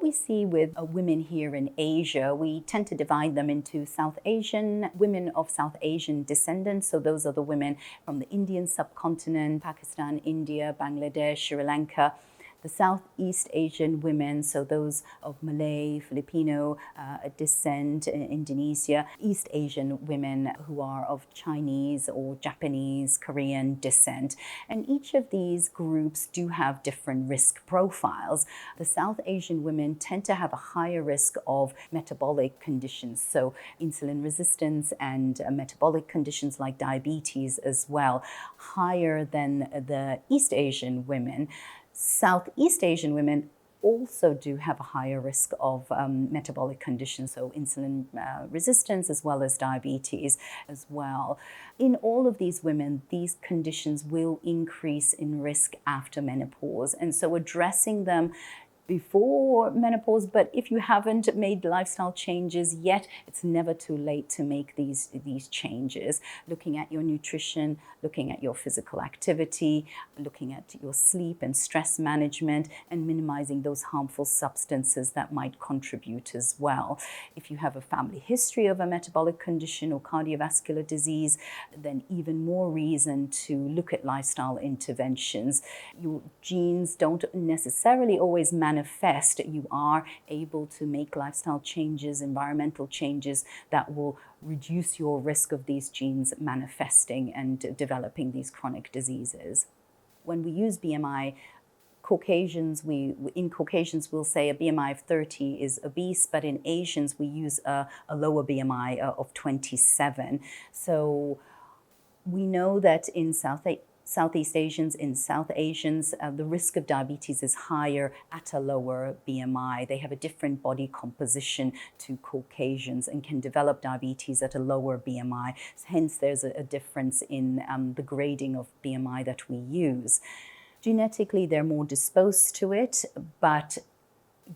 we see with women here in Asia, we tend to divide them into South Asian, women of South Asian descendants. So those are the women from the Indian subcontinent, Pakistan, India, Bangladesh, Sri Lanka. The Southeast Asian women, so those of Malay, Filipino descent, Indonesia, East Asian women who are of Chinese or Japanese, Korean descent. And each of these groups do have different risk profiles. The South Asian women tend to have a higher risk of metabolic conditions, so insulin resistance and metabolic conditions like diabetes as well, higher than the East Asian women. Southeast Asian women also do have a higher risk of metabolic conditions, so insulin resistance as well as diabetes as well. In all of these women, these conditions will increase in risk after menopause. And so addressing them before menopause, but if you haven't made lifestyle changes yet, it's never too late to make these changes. Looking at your nutrition, looking at your physical activity, looking at your sleep and stress management, and minimizing those harmful substances that might contribute as well. If you have a family history of a metabolic condition or cardiovascular disease, then even more reason to look at lifestyle interventions. Your genes don't necessarily always manifest. You are able to make lifestyle changes, environmental changes that will reduce your risk of these genes manifesting and developing these chronic diseases. When we use BMI, Caucasians we'll say a BMI of 30 is obese, but in Asians we use a lower BMI of 27. So we know that in Southeast Asians, the risk of diabetes is higher at a lower BMI. They have a different body composition to Caucasians and can develop diabetes at a lower BMI. Hence, there's a difference in the grading of BMI that we use. Genetically, they're more disposed to it, but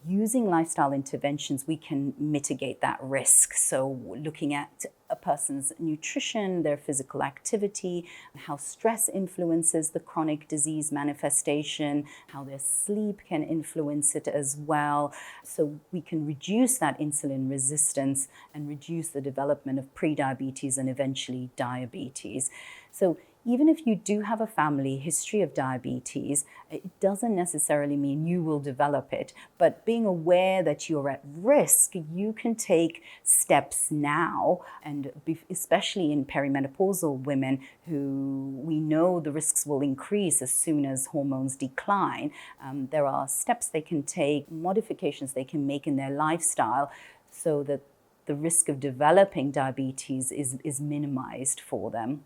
using lifestyle interventions, we can mitigate that risk. So looking at a person's nutrition, their physical activity, how stress influences the chronic disease manifestation, how their sleep can influence it as well. So we can reduce that insulin resistance and reduce the development of prediabetes and eventually diabetes. So even if you do have a family history of diabetes, it doesn't necessarily mean you will develop it. But being aware that you're at risk, you can take steps now, and especially in perimenopausal women who we know the risks will increase as soon as hormones decline. There are steps they can take, modifications they can make in their lifestyle so that the risk of developing diabetes is minimized for them.